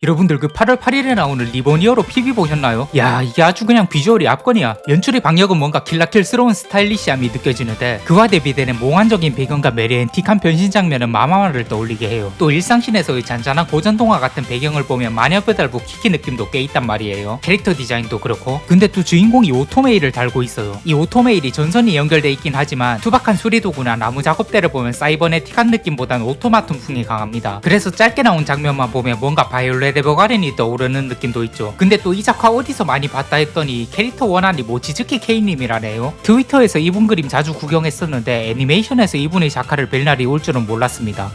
여러분들 그 8월 8일에 나오는 리보니어로 PV 보셨나요? 야, 이게 아주 그냥 비주얼이 압권이야. 연출의 방역은 뭔가 킬라킬스러운 스타일리시함이 느껴지는데 그와 대비되는 몽환적인 배경과 메리앤틱한 변신 장면은 마마마를 떠올리게 해요. 또 일상씬에서의 잔잔한 고전동화 같은 배경을 보면 마녀배달부 키키 느낌도 꽤 있단 말이에요. 캐릭터 디자인도 그렇고. 근데 또 주인공이 오토메일을 달고 있어요. 이 오토메일이 전선이 연결돼 있긴 하지만 투박한 수리도구나 나무 작업대를 보면 사이버네틱한 느낌보다는 오토마톤풍이 강합니다. 그래서 짧게 나온 장면만 보면 뭔가 바이올렛 에버가렌이 떠오르는 느낌도 있죠. 근데 또 이 작화 어디서 많이 봤다 했더니 캐릭터 원안이 모치즈키 K님이라네요. 트위터에서 이분 그림 자주 구경했었는데 애니메이션에서 이분의 작화를 뵐 날이 올 줄은 몰랐습니다.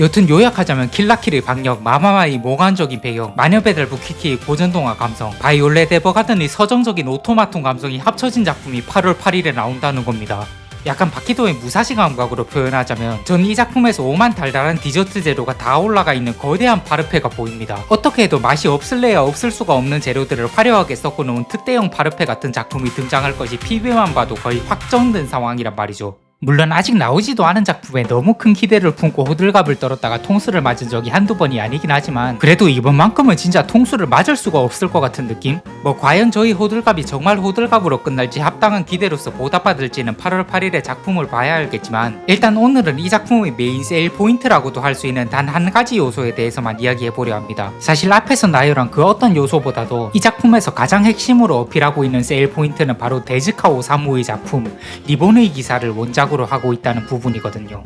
여튼 요약하자면 킬라킬의 방역, 마마마의 몽환적인 배경, 마녀배달부 키키의 고전동화 감성, 바이올렛 에버가든의 서정적인 오토마톤 감성이 합쳐진 작품이 8월 8일에 나온다는 겁니다. 약간 바퀴도의 무사시 감각으로 표현하자면 전 이 작품에서 오만 달달한 디저트 재료가 다 올라가 있는 거대한 파르페가 보입니다. 어떻게 해도 맛이 없을래야 없을 수가 없는 재료들을 화려하게 섞어놓은 특대형 파르페 같은 작품이 등장할 것이 PV만 봐도 거의 확정된 상황이란 말이죠. 물론 아직 나오지도 않은 작품에 너무 큰 기대를 품고 호들갑을 떨었다가 통수를 맞은 적이 한두 번이 아니긴 하지만 그래도 이번만큼은 진짜 통수를 맞을 수가 없을 것 같은 느낌? 뭐 과연 저희 호들갑이 정말 호들갑으로 끝날지 합당한 기대로서 보답받을지는 8월 8일에 작품을 봐야 알겠지만 일단 오늘은 이 작품의 메인 세일 포인트라고도 할 수 있는 단 한 가지 요소에 대해서만 이야기해보려 합니다. 사실 앞에서 나열한 그 어떤 요소보다도 이 작품에서 가장 핵심으로 어필하고 있는 세일 포인트는 바로 데즈카 오사무의 작품 리본의 기사를 원작 으로 하고 있다는 부분이거든요.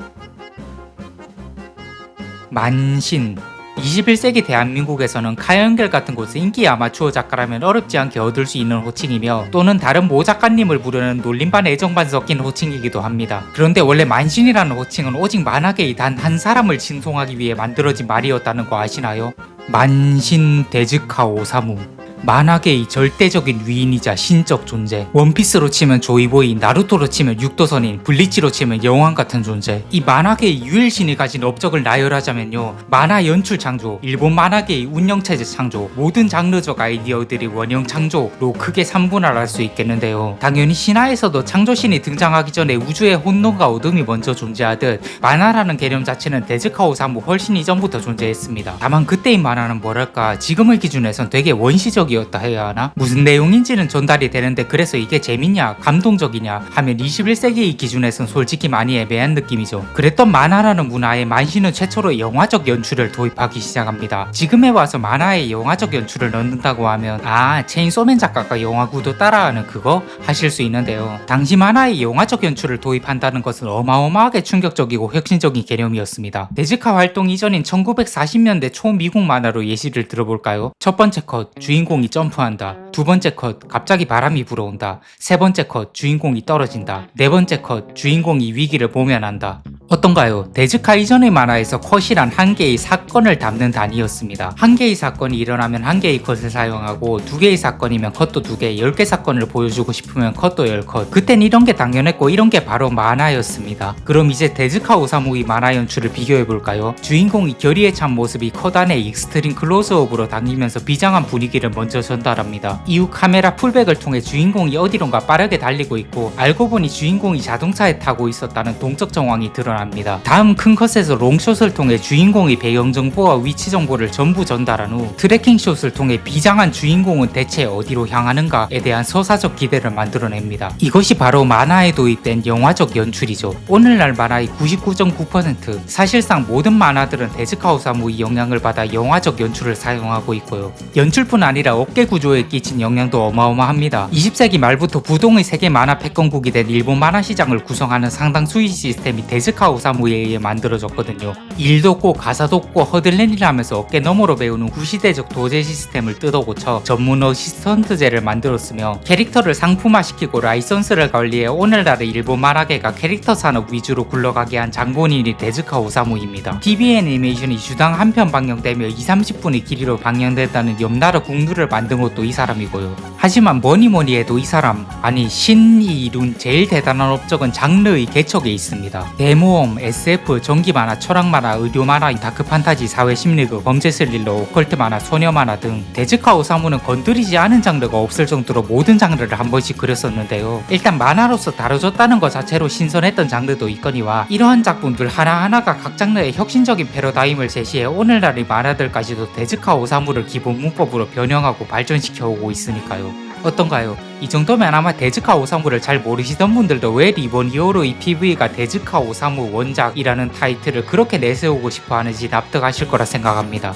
만신 21세기 대한민국에서는 카연결 같은 곳에 인기 아마추어 작가라면 어렵지 않게 얻을 수 있는 호칭이며 또는 다른 모 작가님을 부르는 놀림반 애정반 섞인 호칭이기도 합니다. 그런데 원래 만신이라는 호칭은 오직 만화계의 단 한 사람을 칭송하기 위해 만들어진 말이었다는 거 아시나요? 만신 데즈카 오사무, 만화계의 절대적인 위인이자 신적 존재. 원피스로 치면 조이보이, 나루토로 치면 육도선인, 블리치로 치면 여왕 같은 존재. 이 만화계의 유일신이 가진 업적을 나열하자면요, 만화 연출 창조, 일본 만화계의 운영체제 창조, 모든 장르적 아이디어들이 원형 창조로 크게 3분할할 수 있겠는데요. 당연히 신화에서도 창조신이 등장하기 전에 우주의 혼돈과 어둠이 먼저 존재하듯 만화라는 개념 자체는 데즈카 오사무 훨씬 이전부터 존재했습니다. 다만 그때의 만화는 뭐랄까 지금의 기준에선 되게 원시적 이었다 해야 하나? 무슨 내용인지는 전달이 되는데 그래서 이게 재밌냐 감동적이냐 하면 21세기의 기준에선 솔직히 많이 애매한 느낌이죠. 그랬던 만화라는 문화에 만신은 최초로 영화적 연출을 도입하기 시작합니다. 지금에 와서 만화에 영화적 연출을 넣는다고 하면 체인소맨 작가가 영화 구도 따라하는 그거? 하실 수 있는데요. 당시 만화에 영화적 연출을 도입한다는 것은 어마어마하게 충격적이고 혁신적인 개념이었습니다. 데즈카 활동 이전인 1940년대 초미국 만화로 예시를 들어볼까요? 첫 번째 컷, 주인공이 점프한다. 두 번째 컷, 갑자기 바람이 불어온다. 세 번째 컷, 주인공이 떨어진다. 네 번째 컷, 주인공이 위기를 모면한다. 어떤가요? 데즈카 이전의 만화에서 컷이란 한 개의 사건을 담는 단위였습니다. 한 개의 사건이 일어나면 한 개의 컷을 사용하고 두 개의 사건이면 컷도 2개, 10개 사건을 보여주고 싶으면 컷도 10컷. 그땐 이런 게 당연했고 이런 게 바로 만화였습니다. 그럼 이제 데즈카 오사무의 만화 연출을 비교해볼까요? 주인공이 결의에 찬 모습이 컷 안에 익스트림 클로즈업으로 당기면서 비장한 분위기를 먼저 전달합니다. 이후 카메라 풀백을 통해 주인공이 어디론가 빠르게 달리고 있고 알고 보니 주인공이 자동차에 타고 있었다는 동적 정황이 드러납니다. 다음 큰 컷에서 롱숏을 통해 주인공의 배경 정보와 위치 정보를 전부 전달한 후 트래킹 숏을 통해 비장한 주인공은 대체 어디로 향하는가에 대한 서사적 기대를 만들어냅니다. 이것이 바로 만화에 도입된 영화적 연출이죠. 오늘날 만화의 99.9% 사실상 모든 만화들은 데즈카 오사무의 영향을 받아 영화적 연출을 사용하고 있고요. 연출뿐 아니라 업계 구조에 끼친 영향도 어마어마합니다. 20세기 말부터 부동의 세계 만화 패권국이 된 일본 만화 시장을 구성하는 상당수의 시스템이 데즈카 오사무에 의해 만들어졌거든요. 일도 없고 가사도 없고 허들렌이라면서 어깨 너머로 배우는 구시대적 도제 시스템을 뜯어고쳐 전문 어시스턴트제를 만들었으며 캐릭터를 상품화시키고 라이선스를 관리해 오늘날의 일본 만화계가 캐릭터 산업 위주로 굴러가게 한 장본인이 데즈카 오사무입니다. TV 애니메이션이 주당 한 편 방영되며 20-30분의 길이로 방영됐다는 염나라 국루를 만든 것도 이 사람이고요. 하지만 뭐니뭐니 해도 이 사람, 아니 신이 이룬 제일 대단한 업적은 장르의 개척에 있습니다. 대모험, SF, 전기만화, 철학만화, 의료만화, 다크판타지, 사회심리극, 범죄 스릴러, 오컬트 만화, 소녀만화 등 데즈카 오사무는 건드리지 않은 장르가 없을 정도로 모든 장르를 한 번씩 그렸었는데요. 일단 만화로서 다뤄졌다는 것 자체로 신선했던 장르도 있거니와 이러한 작품들 하나하나가 각 장르의 혁신적인 패러다임을 제시해 오늘날의 만화들까지도 데즈카 오사무를 기본 문법으로 변형하고 발전시켜 오고 있으니까요. 어떤가요? 이 정도면 아마 데즈카 오사무를 잘 모르시던 분들도 왜 리본 히어로의 PV가 데즈카 오사무 원작이라는 타이틀을 그렇게 내세우고 싶어 하는지 납득하실 거라 생각합니다.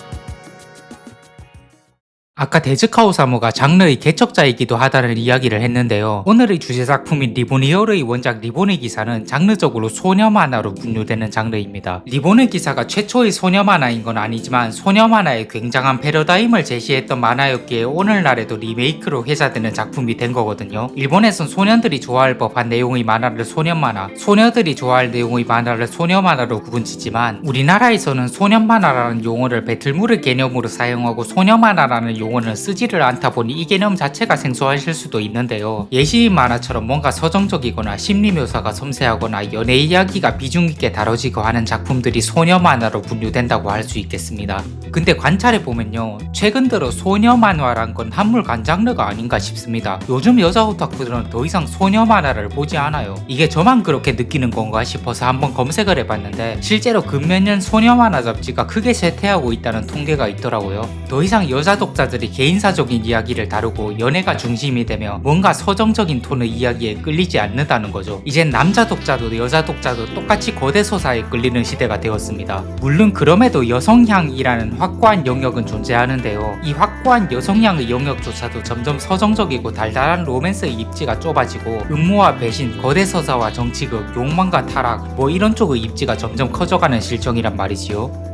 아까 데즈카 오사무가 장르의 개척자이기도 하다는 이야기를 했는데요. 오늘의 주제 작품인 리본 히어로의 원작 리본의 기사는 장르적으로 소녀 만화로 분류되는 장르입니다. 리본의 기사가 최초의 소녀 만화인 건 아니지만 소녀 만화의 굉장한 패러다임을 제시했던 만화였기에 오늘날에도 리메이크로 회자되는 작품이 된 거거든요. 일본에선 소년들이 좋아할 법한 내용의 만화를 소년 만화, 소녀들이 좋아할 내용의 만화를 소녀 만화로 구분짓지만 우리나라에서는 소년 만화라는 용어를 배틀물의 개념으로 사용하고 소녀 만화라는 용어는 쓰지를 않다 보니 이 개념 자체가 생소하실 수도 있는데요. 예시인 만화처럼 뭔가 서정적이거나 심리 묘사가 섬세하거나 연애 이야기가 비중 있게 다뤄지고 하는 작품들이 소녀 만화로 분류된다고 할 수 있겠습니다. 근데 관찰해 보면요, 최근 들어 소녀 만화란 건 한물간 장르가 아닌가 싶습니다. 요즘 여자 오타쿠들은 더 이상 소녀 만화를 보지 않아요. 이게 저만 그렇게 느끼는 건가 싶어서 한번 검색을 해봤는데 실제로 근몇 년 소녀 만화 잡지가 크게 쇠퇴하고 있다는 통계가 있더라고요. 더 이상 여자 독자들이 개인사적인 이야기를 다루고 연애가 중심이 되며 뭔가 서정적인 톤의 이야기에 끌리지 않는다는 거죠. 이젠 남자 독자도 여자 독자도 똑같이 거대 서사에 끌리는 시대가 되었습니다. 물론 그럼에도 여성향이라는 확고한 영역은 존재하는데요. 이 확고한 여성향의 영역조차도 점점 서정적이고 달달한 로맨스의 입지가 좁아지고 음모와 배신, 거대 서사와 정치극, 욕망과 타락 뭐 이런 쪽의 입지가 점점 커져가는 실정이란 말이지요.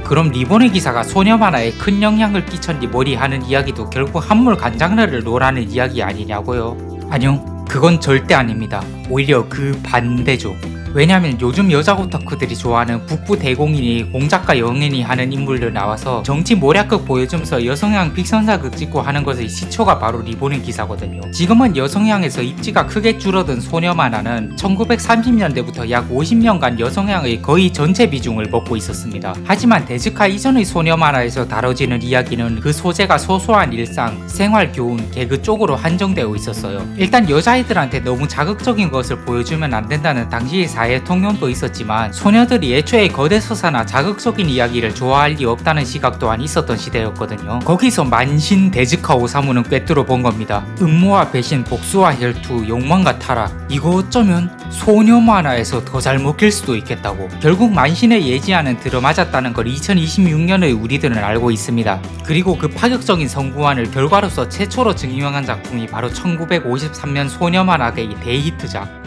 그럼 리본의 기사가 소녀 만화에 큰 영향을 끼쳤니 뭐니 하는 이야기도 결국 한물간 장르를 논하는 이야기 아니냐고요? 아니요, 그건 절대 아닙니다. 오히려 그 반대죠. 왜냐면 요즘 여자 오타쿠들이 좋아하는 북부 대공인이 공작가 영인이 하는 인물들 나와서 정치 모략극 보여주면서 여성향 픽션사극 찍고 하는 것의 시초가 바로 리본의 기사거든요. 지금은 여성향에서 입지가 크게 줄어든 소녀 만화는 1930년대부터 약 50년간 여성향의 거의 전체 비중을 먹고 있었습니다. 하지만 데즈카 이전의 소녀 만화에서 다뤄지는 이야기는 그 소재가 소소한 일상, 생활, 교훈, 개그 쪽으로 한정되어 있었어요. 일단 여자아이들한테 너무 자극적인 것을 보여주면 안 된다는 당시의 사회 통념도 있었지만 소녀들이 애초에 거대 서사나 자극적인 이야기를 좋아할 리 없다는 시각 또한 있었던 시대였거든요. 거기서 만신 데즈카 오사무는 꿰뚫어 본 겁니다. 음모와 배신, 복수와 혈투, 욕망과 타락, 이거 어쩌면 소녀 만화에서 더 잘 먹힐 수도 있겠다고 결국 만신의 예지하는 들어맞았다는 걸 2026년의 우리들은 알고 있습니다. 그리고 그 파격적인 성구안을 결과로서 최초로 증명한 작품이 바로 1953년 소녀 만화계의 대히트작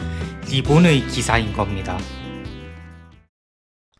리본의 기사인 겁니다.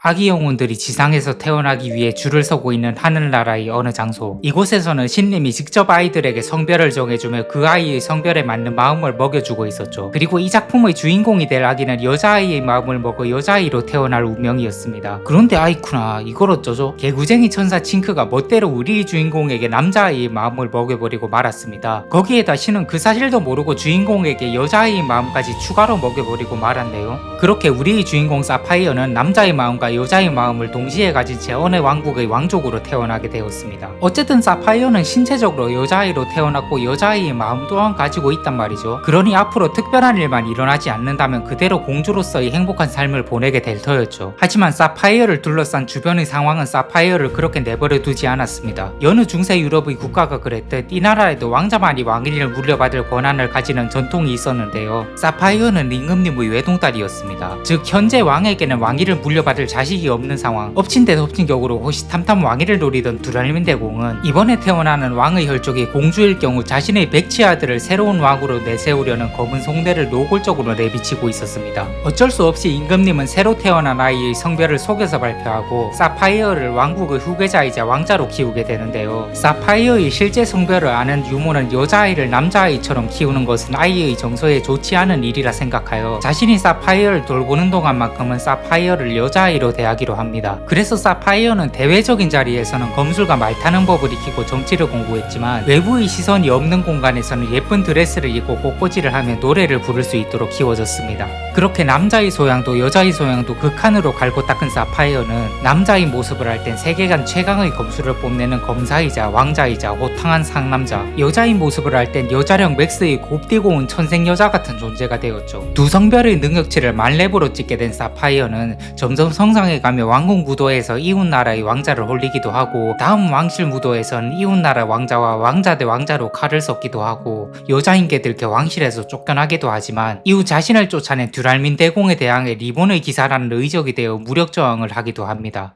아기 영혼들이 지상에서 태어나기 위해 줄을 서고 있는 하늘나라의 어느 장소. 이곳에서는 신님이 직접 아이들에게 성별을 정해주며 그 아이의 성별에 맞는 마음을 먹여주고 있었죠. 그리고 이 작품의 주인공이 될 아기는 여자아이의 마음을 먹어 여자아이로 태어날 운명이었습니다. 그런데 아이쿠나, 이걸 어쩌죠? 개구쟁이 천사 칭크가 멋대로 우리 주인공에게 남자아이의 마음을 먹여버리고 말았습니다. 거기에다 신은 그 사실도 모르고 주인공에게 여자아이의 마음까지 추가로 먹여버리고 말았네요. 그렇게 우리의 주인공 사파이어는 남자의 마음과 여자의 마음을 동시에 가진 채 어느 왕국의 왕족으로 태어나게 되었습니다. 어쨌든 사파이어는 신체적으로 여자아이로 태어났고 여자아이의 마음 또한 가지고 있단 말이죠. 그러니 앞으로 특별한 일만 일어나지 않는다면 그대로 공주로서의 행복한 삶을 보내게 될 터였죠. 하지만 사파이어를 둘러싼 주변의 상황은 사파이어를 그렇게 내버려 두지 않았습니다. 여느 중세 유럽의 국가가 그랬듯 이 나라에도 왕자만이 왕위를 물려받을 권한을 가지는 전통이 있었는데요. 사파이어는 임금님의 외동딸이었습니다. 즉 현재 왕에게는 왕위를 물려받을 자식이 없는 상황. 엎친 데 덮친 격으로 호시탐탐 왕위를 노리던 두랄민 대공은 이번에 태어나는 왕의 혈족이 공주일 경우 자신의 백치 아들을 새로운 왕으로 내세우려는 검은 송대를 노골적으로 내비치고 있었습니다. 어쩔 수 없이 임금님은 새로 태어난 아이의 성별을 속여서 발표하고 사파이어를 왕국의 후계자이자 왕자로 키우게 되는데요. 사파이어의 실제 성별을 아는 유모는 여자아이를 남자아이처럼 키우는 것은 아이의 정서에 좋지 않은 일이라 생각하여 자신이 사파이어를 돌보는 동안만큼은 사파이어를 여자아이로 상태로 대하기로 합니다. 그래서 사파이어는 대외적인 자리에서는 검술과 말 타는 법을 익히고 정치를 공부했지만 외부의 시선이 없는 공간에서는 예쁜 드레스를 입고 꽃꽂이를 하며 노래를 부를 수 있도록 키워졌습니다. 그렇게 남자의 소양도 여자의 소양도 극한으로 갈고 닦은 사파이어는 남자의 모습을 할 땐 세계관 최강의 검술을 뽐내는 검사이자 왕자이자 호탕한 상남자, 여자의 모습을 할 땐 여자력 맥스의 곱디고 온 천생여자 같은 존재가 되었죠. 두 성별의 능력치를 만렙으로 찍게 된 사파이어는 점점 성장해가며 왕궁 무도에서 이웃나라의 왕자를 홀리기도 하고 다음 왕실 무도에선 이웃나라 왕자와 왕자 대 왕자로 칼을 섞기도 하고 여자인 게 들켜 왕실에서 쫓겨나기도 하지만 이후 자신을 쫓아낸 듀랄민 대공에 대항해 리본의 기사라는 의적이 되어 무력 저항을 하기도 합니다.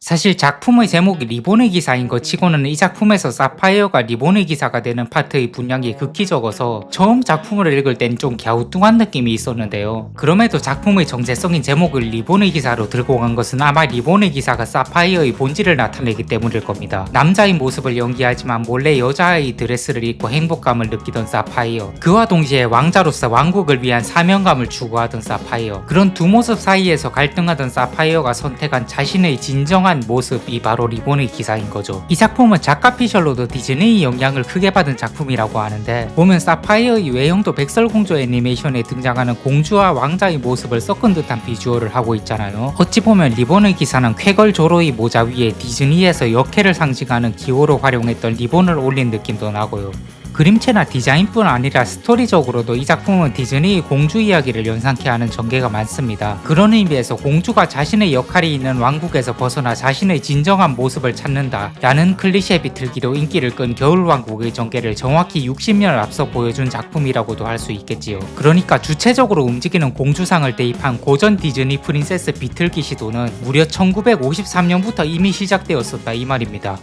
사실 작품의 제목이 리본의 기사인 것 치고는 이 작품에서 사파이어가 리본의 기사가 되는 파트의 분량이 극히 적어서 처음 작품을 읽을 땐 좀 갸우뚱한 느낌이 있었는데요. 그럼에도 작품의 정체성인 제목을 리본의 기사로 들고 간 것은 아마 리본의 기사가 사파이어의 본질을 나타내기 때문일 겁니다. 남자의 모습을 연기하지만 몰래 여자의 드레스를 입고 행복감을 느끼던 사파이어, 그와 동시에 왕자로서 왕국을 위한 사명감을 추구하던 사파이어, 그런 두 모습 사이에서 갈등하던 사파이어가 선택한 자신의 진정한 모습이 바로 리본의 기사인 거죠. 이 작품은 작가 피셜로도 디즈니의 영향을 크게 받은 작품이라고 하는데 보면 사파이어의 외형도 백설공주 애니메이션에 등장하는 공주와 왕자의 모습을 섞은 듯한 비주얼을 하고 있잖아요. 어찌 보면 리본의 기사는 쾌걸 조로의 모자 위에 디즈니에서 역해를 상징하는 기호로 활용했던 리본을 올린 느낌도 나고요. 그림체나 디자인뿐 아니라 스토리적으로도 이 작품은 디즈니의 공주 이야기를 연상케 하는 전개가 많습니다. 그런 의미에서 공주가 자신의 역할이 있는 왕국에서 벗어나 자신의 진정한 모습을 찾는다 라는 클리셰 비틀기로 인기를 끈 겨울왕국의 전개를 정확히 60년을 앞서 보여준 작품이라고도 할 수 있겠지요. 그러니까 주체적으로 움직이는 공주상을 대입한 고전 디즈니 프린세스 비틀기 시도는 무려 1953년부터 이미 시작되었었다 이 말입니다.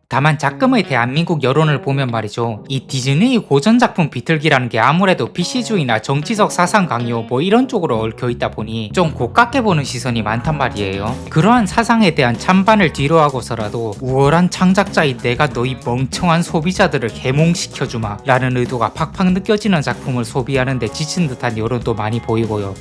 다만 작금의 대한민국 여론을 보면 말이죠, 이 디즈니의 고전 작품 비틀기라는 게 아무래도 PC주의나 정치적 사상 강요 뭐 이런 쪽으로 얽혀있다 보니 좀 고깝게 보는 시선이 많단 말이에요. 그러한 사상에 대한 찬반을 뒤로하고서라도 우월한 창작자인 내가 너희 멍청한 소비자들을 개몽시켜주마 라는 의도가 팍팍 느껴지는 작품을 소비하는데 지친 듯한 여론도 많이 보이고요.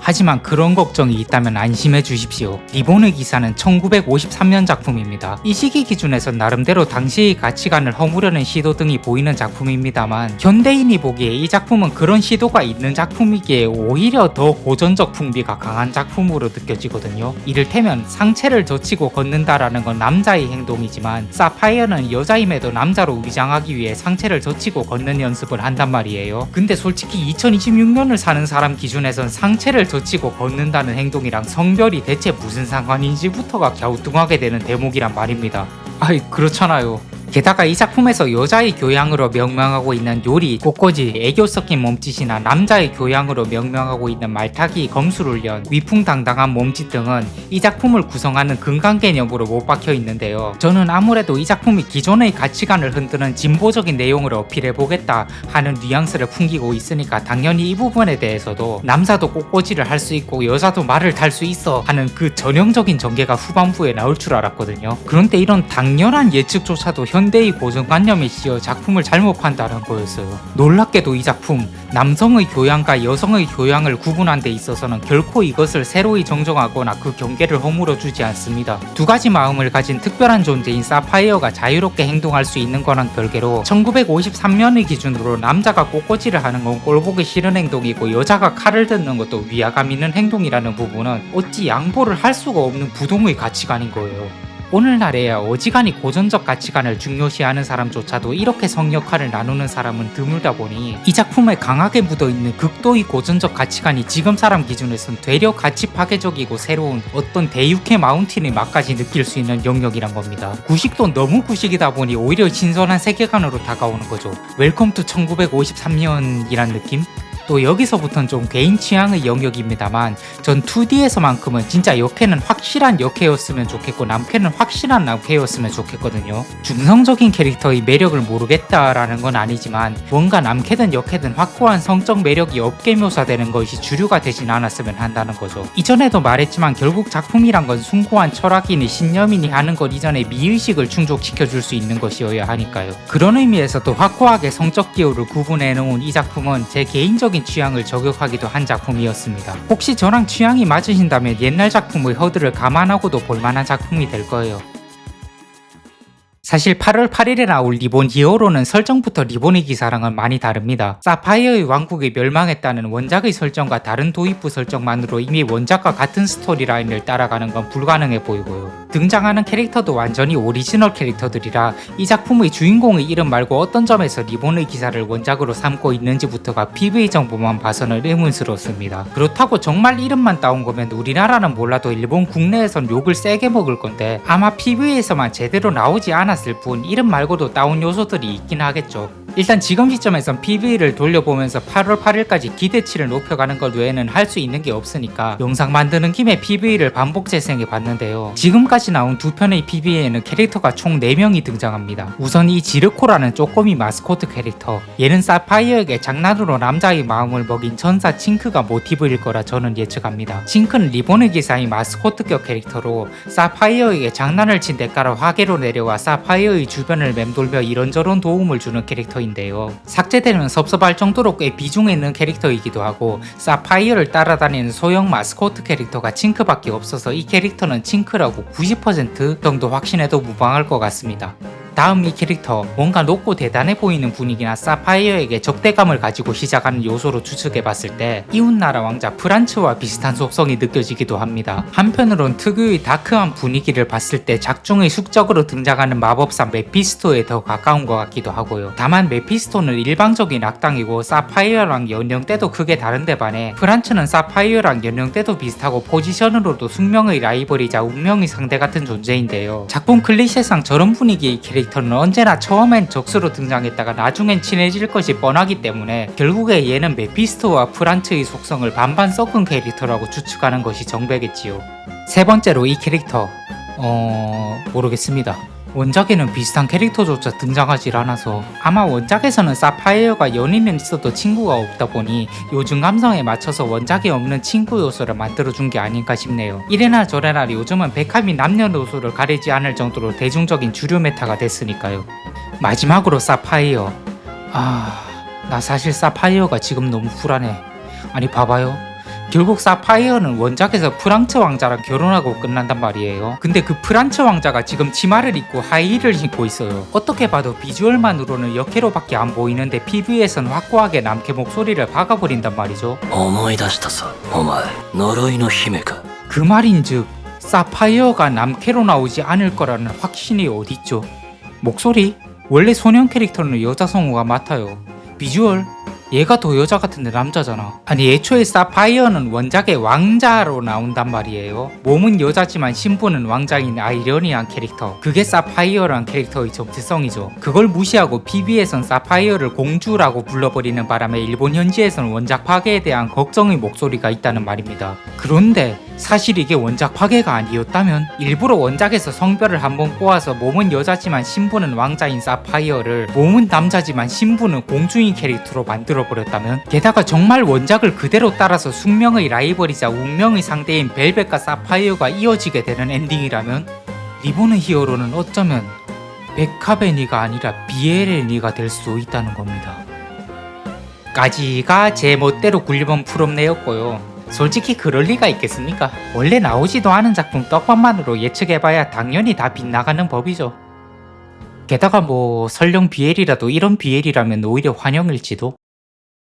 하지만 그런 걱정이 있다면 안심해 주십시오. 리본의 기사는 1953년 작품입니다. 이 시기 기준에선 나름대로 당시의 가치관을 허무려는 시도 등이 보이는 작품입니다만 현대인이 보기에 이 작품은 그런 시도가 있는 작품이기에 오히려 더 고전적 풍미가 강한 작품으로 느껴지거든요. 이를테면 상체를 젖히고 걷는다라는 건 남자의 행동이지만 사파이어는 여자임에도 남자로 위장하기 위해 상체를 젖히고 걷는 연습을 한단 말이에요. 근데 솔직히 2026년을 사는 사람 기준에선 상체를 젖히고 걷는다는 행동이랑 성별이 대체 무슨 상관인지부터가 갸우뚱하게 되는 대목이란 말입니다. 아이 그렇잖아요. 게다가 이 작품에서 여자의 교양으로 명명하고 있는 요리, 꽃꽂이, 애교 섞인 몸짓이나 남자의 교양으로 명명하고 있는 말타기, 검술훈련, 위풍당당한 몸짓 등은 이 작품을 구성하는 근간 개념으로 못 박혀 있는데요. 저는 아무래도 이 작품이 기존의 가치관을 흔드는 진보적인 내용을 어필해보겠다 하는 뉘앙스를 풍기고 있으니까 당연히 이 부분에 대해서도 남자도 꽃꽂이를 할 수 있고 여자도 말을 탈 수 있어 하는 그 전형적인 전개가 후반부에 나올 줄 알았거든요. 그런데 이런 당연한 예측조차도 현대의 고정관념에 씌어 작품을 잘못 판단한 거였어요. 놀랍게도 이 작품, 남성의 교양과 여성의 교양을 구분한 데 있어서는 결코 이것을 새로이 정정하거나 그 경계를 허물어주지 않습니다. 두 가지 마음을 가진 특별한 존재인 사파이어가 자유롭게 행동할 수 있는 거랑 별개로 1953년의 기준으로 남자가 꽃꽂이를 하는 건 꼴보기 싫은 행동이고 여자가 칼을 듣는 것도 위화감 있는 행동이라는 부분은 어찌 양보를 할 수가 없는 부동의 가치관인 거예요. 오늘날에야 어지간히 고전적 가치관을 중요시하는 사람조차도 이렇게 성역할을 나누는 사람은 드물다 보니 이 작품에 강하게 묻어있는 극도의 고전적 가치관이 지금 사람 기준에선 되려 가치 파괴적이고 새로운 어떤 대육해 마운틴의 맛까지 느낄 수 있는 영역이란 겁니다. 구식도 너무 구식이다 보니 오히려 신선한 세계관으로 다가오는 거죠. 웰컴 투 1953년이란 느낌? 또 여기서부터는 좀 개인 취향의 영역입니다만 전 2D에서만큼은 진짜 역해는 확실한 역해였으면 좋겠고 남캐는 확실한 남캐였으면 좋겠거든요. 중성적인 캐릭터의 매력을 모르겠다라는 건 아니지만 뭔가 남캐든 역해든 확고한 성적 매력이 없게 묘사되는 것이 주류가 되진 않았으면 한다는 거죠. 이전에도 말했지만 결국 작품이란 건 숭고한 철학이니 신념이니 하는 것 이전에 미의식을 충족시켜줄 수 있는 것이어야 하니까요. 그런 의미에서도 확고하게 성적 기호를 구분해놓은 이 작품은 제 개인적인 개인적인 취향을 저격하기도 한 작품이었습니다. 혹시 저랑 취향이 맞으신다면 옛날 작품의 허들을 감안하고도 볼만한 작품이 될 거예요. 사실 8월 8일에 나올 리본 히어로는 설정부터 리본의 기사랑은 많이 다릅니다. 사파이어의 왕국이 멸망했다는 원작의 설정과 다른 도입부 설정만으로 이미 원작과 같은 스토리라인을 따라가는 건 불가능해 보이고요. 등장하는 캐릭터도 완전히 오리지널 캐릭터들이라 이 작품의 주인공의 이름 말고 어떤 점에서 리본의 기사를 원작으로 삼고 있는지부터가 PV 정보만 봐서는 의문스럽습니다. 그렇다고 정말 이름만 따온 거면 우리나라는 몰라도 일본 국내에선 욕을 세게 먹을 건데 아마 PV에서만 제대로 나오지 않았을 뿐 이름 말고도 따온 요소들이 있긴 하겠죠. 일단 지금 시점에선 PV를 돌려보면서 8월 8일까지 기대치를 높여가는 것 외에는 할 수 있는 게 없으니까 영상 만드는 김에 PV를 반복 재생해 봤는데요. 지금까지 나온 두 편의 PV에는 캐릭터가 총 4명이 등장합니다. 우선 이 지르코라는 쪼꼬미 마스코트 캐릭터, 얘는 사파이어에게 장난으로 남자의 마음을 먹인 전사 칭크가 모티브일 거라 저는 예측합니다. 칭크는 리본의 기사인 마스코트격 캐릭터로 사파이어에게 장난을 친 대가로 화계로 내려와 사파이어의 주변을 맴돌며 이런저런 도움을 주는 캐릭터인데요. 삭제되면 섭섭할 정도로 꽤 비중에 있는 캐릭터이기도 하고 사파이어를 따라다니는 소형 마스코트 캐릭터가 칭크밖에 없어서 이 캐릭터는 칭크라고 90% 정도 확신해도 무방할 것 같습니다. 다음 이 캐릭터, 뭔가 높고 대단해 보이는 분위기나 사파이어에게 적대감을 가지고 시작하는 요소로 추측해봤을 때 이웃나라 왕자 프란츠와 비슷한 속성이 느껴지기도 합니다. 한편으론 특유의 다크한 분위기를 봤을 때 작중의 숙적으로 등장하는 마법사 메피스토에 더 가까운 것 같기도 하고요. 다만 메피스토는 일방적인 악당이고 사파이어랑 연령대도 크게 다른데 반해 프란츠는 사파이어랑 연령대도 비슷하고 포지션으로도 숙명의 라이벌이자 운명의 상대 같은 존재인데요. 작품 클리셰상 저런 분위기의 캐릭터는 언제나 처음엔 적수로 등장했다가 나중엔 친해질 것이 뻔하기 때문에 결국에 얘는 메피스토와 프란츠의 속성을 반반 섞은 캐릭터라고 추측하는 것이 정배겠지요. 세 번째로 이 캐릭터 모르겠습니다. 원작에는 비슷한 캐릭터조차 등장하질 않아서 아마 원작에서는 사파이어가 연인은 있어도 친구가 없다 보니 요즘 감성에 맞춰서 원작에 없는 친구 요소를 만들어준 게 아닌가 싶네요. 이래나 저래나 요즘은 백합이 남녀노소를 가리지 않을 정도로 대중적인 주류 메타가 됐으니까요. 마지막으로 사파이어. 나 사실 사파이어가 지금 너무 불안해. 아니 봐봐요. 결국 사파이어는 원작에서 프란츠 왕자랑 결혼하고 끝난단 말이에요. 근데 그 프란츠 왕자가 지금 치마를 입고 하이힐을 신고 있어요. 어떻게 봐도 비주얼만으로는 역해로밖에 안 보이는데 PV에서는 확고하게 남캐 목소리를 박아버린단 말이죠. 그 말인즉 사파이어가 남캐로 나오지 않을 거라는 확신이 어딨죠. 목소리? 원래 소년 캐릭터는 여자 성우가 맡아요. 비주얼? 얘가 더 여자 같은데 남자잖아. 아니 애초에 사파이어는 원작의 왕자로 나온단 말이에요. 몸은 여자지만 신분은 왕자인 아이러니한 캐릭터. 그게 사파이어란 캐릭터의 정체성이죠. 그걸 무시하고 PV에선 사파이어를 공주라고 불러버리는 바람에 일본 현지에선 원작 파괴에 대한 걱정의 목소리가 있다는 말입니다. 그런데 사실 이게 원작 파괴가 아니었다면 일부러 원작에서 성별을 한번 꼬아서 몸은 여자지만 신분은 왕자인 사파이어를 몸은 남자지만 신분은 공주인 캐릭터로 만들어버렸다면, 게다가 정말 원작을 그대로 따라서 숙명의 라이벌이자 운명의 상대인 벨벳과 사파이어가 이어지게 되는 엔딩이라면 리본의 히어로는 어쩌면 베카베니가 아니라 비에레니가 될 수 있다는 겁니다. 까지가 제 멋대로 굴려본 풀업내였고요. 솔직히 그럴 리가 있겠습니까? 원래 나오지도 않은 작품 떡밥만으로 예측해봐야 당연히 다 빗나가는 법이죠. 게다가 설령 BL이라도 이런 BL이라면 오히려 환영일지도.